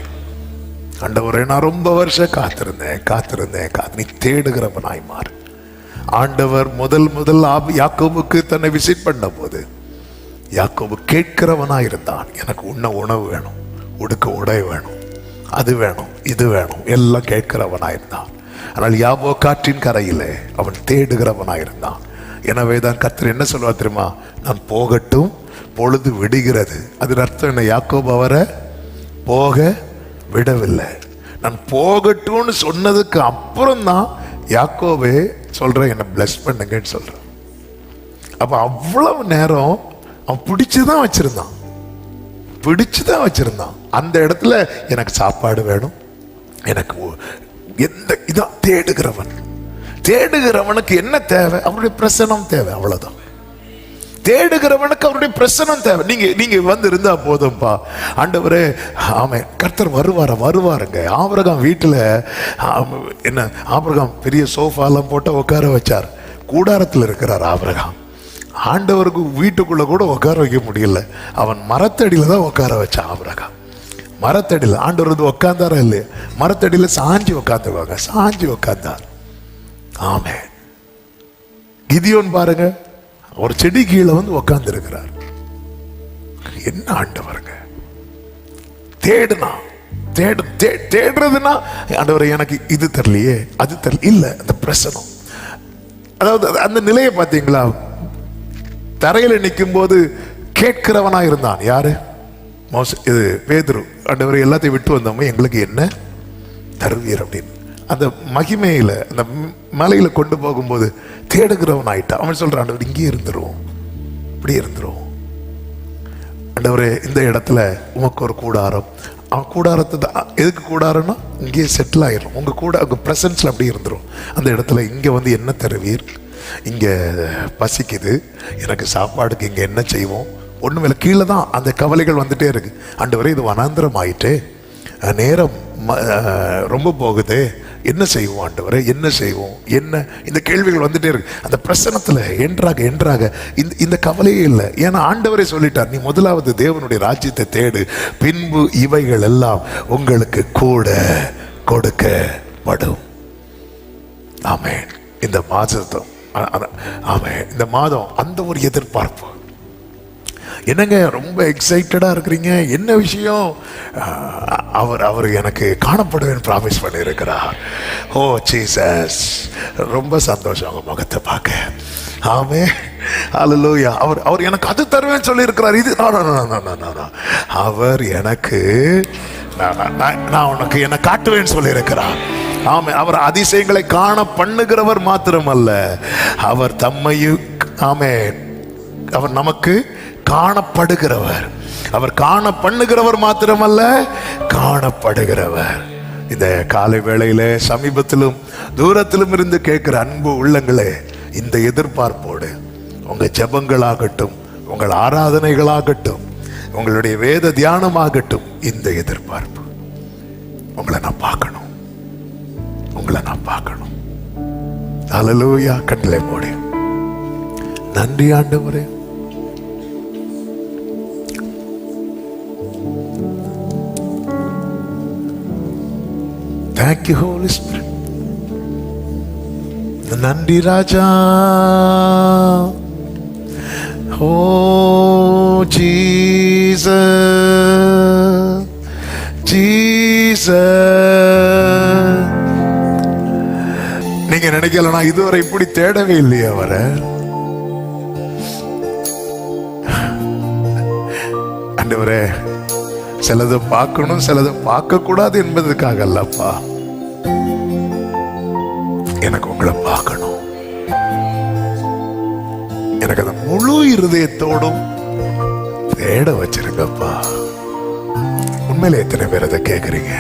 ஆண்டவரே, நான் ரொம்ப வருஷம் காத்திருந்தேன். நீ தேடுகிறவனாய் மாறு. ஆண்டவர் முதல் யாக்கோபுக்கு தன்னை விசிட் பண்ண போது, யாக்கோபு கேட்கிறவனாய் இருந்தான். எனக்கு உண்ண உணவு வேணும், உடுக்க உடை வேணும், அது வேணும், இது வேணும், எல்லாம் கேட்கிறவனாயிருந்தான். ஆனால் யாபோ காற்றின் கரையிலே அவன் தேடுகிறவனாயிருந்தான். எனவே தான் கர்த்தர் என்ன சொல்வார் தெரியுமா? நான் போகட்டும், பொழுது விடுகிறது. அதன் அர்த்தம் என்ன? யாக்கோபு அவரை போக விடவில்லை. நான் போகட்டும்னு சொன்னதுக்கு அப்புறம் தான் யாக்கோபே சொல்றேன், என்னை பிளஸ் பண்ணுங்கன்னு சொல்றேன். அப்ப அவ்வளவு நேரம் அவன் பிடிச்சுதான் வச்சிருந்தான். அந்த இடத்துல எனக்கு சாப்பாடு வேணும், எனக்கு எந்த இதான் தேடுகிறவனுக்கு என்ன தேவை? அவருடைய பிரசனம் தேவை. அவ்வளவுதான். தேடுகிறவனுக்கு அவருடைய பிரசனம் தேவை. நீங்க வந்து இருந்தா போதும்பா. ஆண்டவரே, ஆமே, கர்த்தர் வருவாருங்க. ஆபிரகாம் வீட்டுல என்ன, ஆபிரகாம் பெரிய சோஃபாலாம் போட்டு உட்கார வச்சார். கூடாரத்தில் இருக்கிறார் ஆபிரகாம். ஆண்டவருக்கு வீட்டுக்குள்ள கூட உட்கார வைக்க முடியல. அவன் மரத்தடியில தான் உட்கார வச்சான் ஆபிரகாம். மரத்தடியில் ஆண்டவர் வந்து உட்கார்ந்தாரா இல்லையா? மரத்தடியில சாஞ்சி உட்கார்ந்தார். ஆமே. கிதியோன் பாருங்க, ஒரு செடி கீழே வந்து உட்கார்ந்து இருக்கிறார். என்ன ஆண்டவருங்க! தேடுறதுன்னா, ஆண்டவரை எனக்கு இது தெரியலையே, அது தெரியல, இல்ல அந்த பிரசனம். அதாவது அந்த நிலையை பார்த்தீங்களா? தரையில நிற்கும் போது கேட்கிறவனா இருந்தான். யாரு? இது பேதுரு. ஆண்டவரை எல்லாத்தையும் விட்டு வந்தோமே, எங்களுக்கு என்ன தருவீர் அப்படின்னு அந்த மகிமையில, அந்த மலையில கொண்டு போகும்போது தேடுகிறவன் ஆயிட்டான். அவன் சொல்றான், ஆண்டவர் இங்கே இருந்துருவோம், இப்படி இருந்துருவோம். ஆண்டவரே, இந்த இடத்துல உமக்கு ஒரு கூடாரம். அவன் கூடாரத்தை தான் எதுக்கு கூடாரம்னா, இங்கேயே செட்டில் ஆயிரும். உங்க பிரசன்ஸ்ல அப்படி இருந்துரும். அந்த இடத்துல இங்க வந்து என்ன தருவீர்? இங்கே பசிக்குது, எனக்கு சாப்பாடுக்கு இங்கே என்ன செய்வோம், ஒன்றும் கீழே தான் அந்த கவலைகள் வந்துட்டே இருக்கு. ஆண்டவரே இது வனாந்திரம் ஆயிட்டு, நேரம் ரொம்ப போகுது, என்ன செய்வோம் ஆண்டவரே, என்ன செய்வோம், என்ன, இந்த கேள்விகள் வந்துட்டே இருக்கு. அந்த பிரசனத்தில் என்றாக இந்த கவலையே இல்லை. ஏன்னா ஆண்டவரே சொல்லிட்டார், நீ முதலாவது தேவனுடைய ராஜ்யத்தை தேடு, பின்பு இவைகள் எல்லாம் உங்களுக்கு கூட கொடுக்கப்படும். ஆமென். இந்த மாதம் ஆமென், இந்த மாதம் அந்த ஒரு எதிர்பார்ப்பு. என்னங்க ரொம்ப எக்ஸைட்டடா இருக்கிறீங்க, என்ன விஷயம்? அவர் எனக்கு காணப்படுவேன் ப்ராமிஸ் பண்ணியிருக்கிறார். ஓ ஜீசஸ், ரொம்ப சந்தோஷம் உங்க முகத்தை பார்க்க. ஆமென், ஹல்லேலூயா. அவர் எனக்கு அது தருவேன்னு சொல்லி இருக்கிறார். இது அவர் எனக்கு நான் உனக்கு என்ன காட்டுவேன்னு சொல்லி இருக்கிறார். ஆமே, அவர் அதிசயங்களை காண பண்ணுகிறவர் மாத்திரமல்ல, அவர் தம்மையும், ஆமே, அவர் நமக்கு காணப்படுகிறவர். அவர் காண பண்ணுகிறவர் மாத்திரமல்ல, காணப்படுகிறவர். இந்த காலை வேளையில சமீபத்திலும் தூரத்திலும் இருந்து கேட்கிற அன்பு உள்ளங்களே, இந்த எதிர்பார்ப்போடு உங்க ஜெபங்களாகட்டும், உங்கள் ஆராதனைகளாகட்டும், உங்களுடைய வேத தியானமாகட்டும், இந்த எதிர்பார்ப்பு, உங்களை நான் பார்க்கணும், உங்களை நான் பார்க்கணும். ஹல்லேலூயா. கட்டளை போடு. நன்றி ஆண்டவரே. Thank you Holy Spirit. நன்றி ராஜா. Oh Jesus, Jesus. நீங்க நினைக்கல, நான் இதுவரை இப்படி தேடவே இல்லையா அவரை. ஆண்டவரே, சிலதை பார்க்கணும், சிலதை பார்க்க கூடாது என்பதற்காக அல்லப்பா, எனக்கு உங்களை பார்க்கணும். எனக்கு அந்த முழு இருதயத்தோடும் தேட வச்சிருக்கப்பா. உண்மையில எத்தனை பேர் அதை கேட்குறீங்க?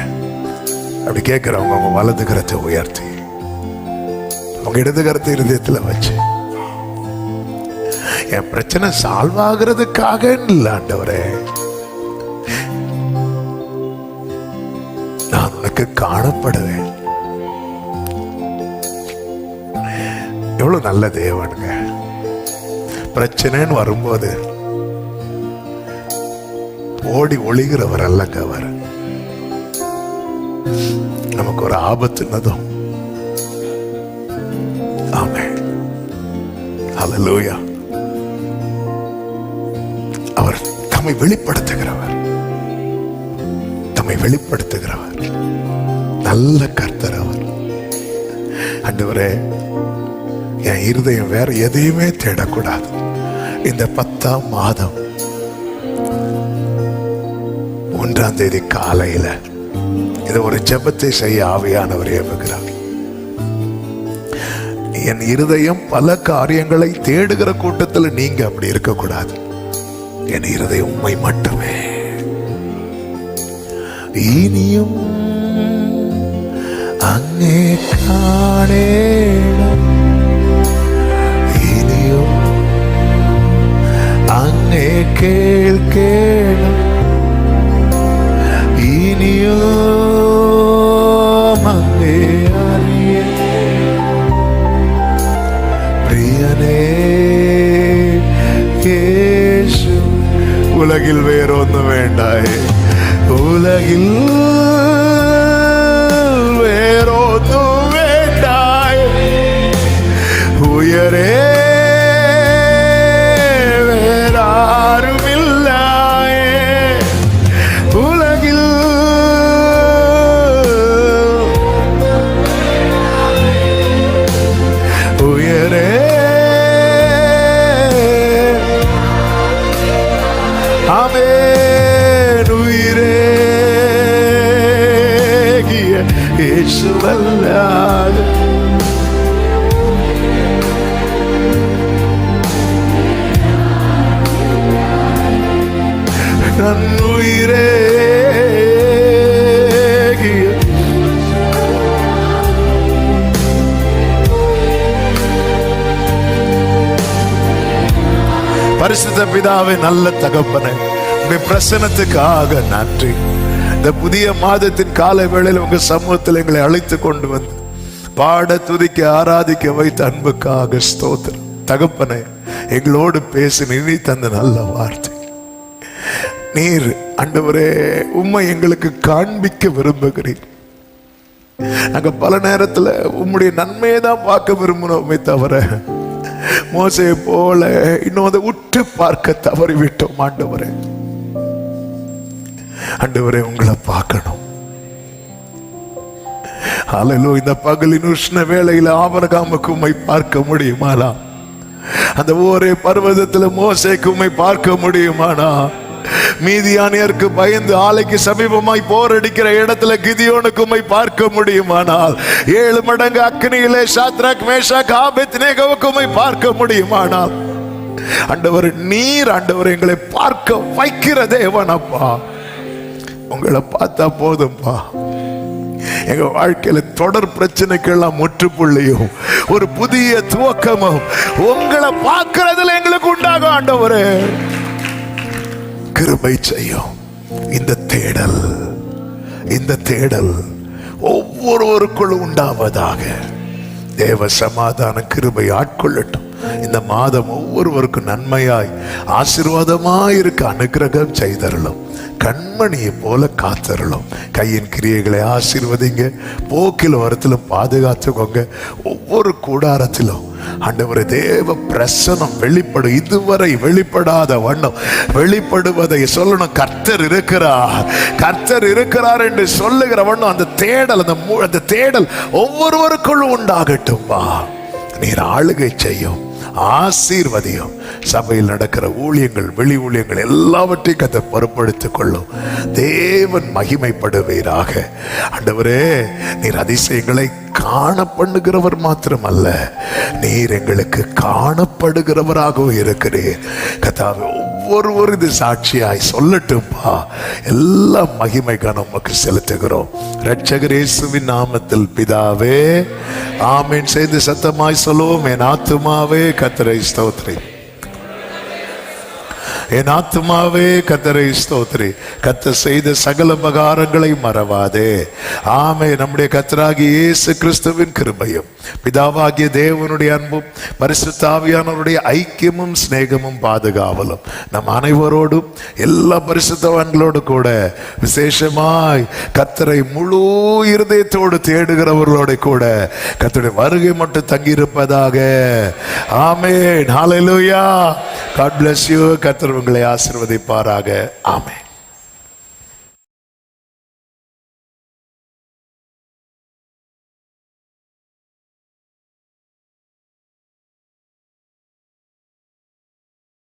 அப்படி கேட்கிறவங்க உங்க வலது கரத்தை உயர்த்தி உங்க இடது கரத்தை இருதயத்துல வச்சு, என் பிரச்சனை சால்வ் ஆகிறதுக்காக இல்லை ஆண்டவரே, நான் உனக்கு காணப்படுவேன். எவ்வளவு நல்ல தேவனுங்க. பிரச்சனைன்னு வரும்போது ஓடி ஒளிகிறவர் அல்லங்க அவர். நமக்கு ஒரு ஆபத்துனதும், ஆமென், ஹல்லேலூயா, அவர் தம்மை வெளிப்படுத்துகிறவர், தம்மை வெளிப்படுத்துகிறவர், நல்ல கர்த்தர் அவர். ஆண்டவரே, என் இருதயம் வேற எதையுமே தேடக்கூடாது. இந்த 10ஆம் மாதம் 1ஆம் தேதி காலையில இது ஒரு ஜெபத்தை செய்ய ஆவியானவர் ஏவுகிறார். என் இருதயம் பல காரியங்களை தேடுகிற கூட்டத்தில் நீங்க அப்படி இருக்கக்கூடாது. என் இருதயம் உம்மை மட்டுமே. இனியும் அங்கே காணேன், இனியும் அங்கே கேள்கேளும், இனியும் அங்கே அறிய பிரியனே இயேசு. உலகில் வேறொன்றும் வேண்டாயே, உலகில் வேறொன்றும் வேண்டாயே, உயரே வேறாரும் இல்லாயே, உலகில் உயரே. ஆமென். உயிரேகிய இயேசுவல்லாது நன் உயிரேகிய பரிசுத்த பிதாவே, நல்ல தகப்பனே, உங்க பிரசன்னத்துக்காக நன்றி. இந்த புதிய மாதத்தின் காலை வேளையில் உங்க சமூகத்தில் எங்களை அழைத்து கொண்டு வந்து பாட, துதிக்க, ஆராதிக்க வைத்த அன்புக்காக ஸ்தோத்திரம். தகப்பனே, எங்களோடு பேசி நீ தந்த நல்ல வார்த்தை நீர் ஆண்டவரே உம்மை எங்களுக்கு காண்பிக்க விரும்புகிறீர். நாங்க பல நேரத்துல உம்முடைய நன்மையை தான் பார்க்க விரும்பினோமே தவிர மோசேயை போல இன்னும் அதை உற்று பார்க்க தவறிவிட்டோம். ஆண்டவரே, ஆண்டவரே, உங்களை பார்க்கணும். ஹல்லேலூயா. இந்த பகலின் உஷ்ண வேளையில ஆபிரகாமுக்கு உம்மை பார்க்க முடியுமானா? அந்த ஒரே பர்வதத்துல மோசேக்கு உம்மை பார்க்க முடியுமானா? மீதியானியருக்கு பயந்து ஆலைக்கு சமீபமாய் போரடிக்கிற இடத்துல கிதியோனுக்கு உம்மை பார்க்க முடியுமானால், 7 மடங்கு அக்னியிலே சாத்ராக், மேஷாக், ஆபேத்நேகோவுக்கு உம்மை பார்க்க முடியுமானால், ஆண்டவர் நீர் ஆண்டவர் எங்களை பார்க்க வைக்கிற தேவனப்பா. உங்களை பார்த்தா போதும்பா. எங்க வாழ்க்கையில தொடர் பிரச்சனைக்கெல்லாம் முற்றுப்புள்ளியும் ஒரு புதிய துவக்கமும் உங்களை பார்க்கிறதுல எங்களுக்கு உண்டாகும். ஆண்டவரே, கிருபை செய்யும். இந்த தேடல் ஒவ்வொருவருக்குள்ளும் உண்டாவதாக. தேவ சமாதான கிருபை ஆட்கொள்ளட்டும். இந்த மாதம் ஒவ்வொருவருக்கும் நன்மையாய் ஆசீர்வாதமாய் இருக்க அனுக்கிரகம் செய்தருளும். கண்மணியை போல காத்தருளும். கையின் கிரியைகளை ஆசீர்வதிங்க. போக்கிலும் வரத்திலும் பாதுகாத்துக்கோங்க. ஒவ்வொரு கூடாரத்திலும் ஆண்டவரே தேவ பிரசனம் வெளிப்படும். இதுவரை வெளிப்படாத வண்ணம் வெளிப்படுவதை சொல்லணும். கர்த்தர் இருக்கிறார் என்று சொல்லுகிற வண்ணம் அந்த தேடல் ஒவ்வொருவருக்குள்ளும் உண்டாகட்டும்பா. நீர் ஆளுகை செய்யும், ஆசீர்வதியும். சபையில் நடக்கிற ஊழியங்கள், வெளி ஊழியங்கள் எல்லாவற்றையும் கதை பொறுப்படுத்திக் கொள்ளும். தேவன் மகிமைப்படுவீராக. ஆண்டவரே, நீர் அதிசயங்களை காண பண்ணுகிறவர் மாத்திரமல்ல, நீர் எங்களுக்கு காணப்படுகிறவராகவும் இருக்கிறீர். கர்த்தாவே, ஒவ்வொருவர் இது சாட்சியாய் சொல்லட்டும்பா. எல்லா மகிமை கனமுக்கு செலுத்துகிறோம் இரட்சகர் இயேசுவின் நாமத்தில் பிதாவே, ஆமென். செய்து சத்தமாய் சொல்லுவோம். என் ஆத்துமாவே கர்த்தரை ஸ்தோத்திரி, என் ஆத்துமாவே கர்த்தரை ஸ்தோத்திரி. கர்த்தர் செய்த சகல உபகாரங்களை மறவாதே. ஆமே. நம்முடைய கர்த்தராகிய இயேசு கிறிஸ்துவின் கிருபையும், பிதாவாகிய தேவனுடைய அன்பும், பரிசுத்த ஆவியானவருடைய ஐக்கியமும் சிநேகமும் பாதுகாவலும் நம் அனைவரோடும், எல்லா பரிசுத்தவான்களோடு கூட, விசேஷமாய் கர்த்தரை முழு இருதயத்தோடு தேடுகிறவர்களோடு கூட கர்த்தருடைய வருகை மட்டும் தங்கியிருப்பதாக. ஆமென். ஹல்லேலூயா. God bless you. கர்த்தர் உங்களை ஆசீர்வதிப்பாராக. ஆமென்.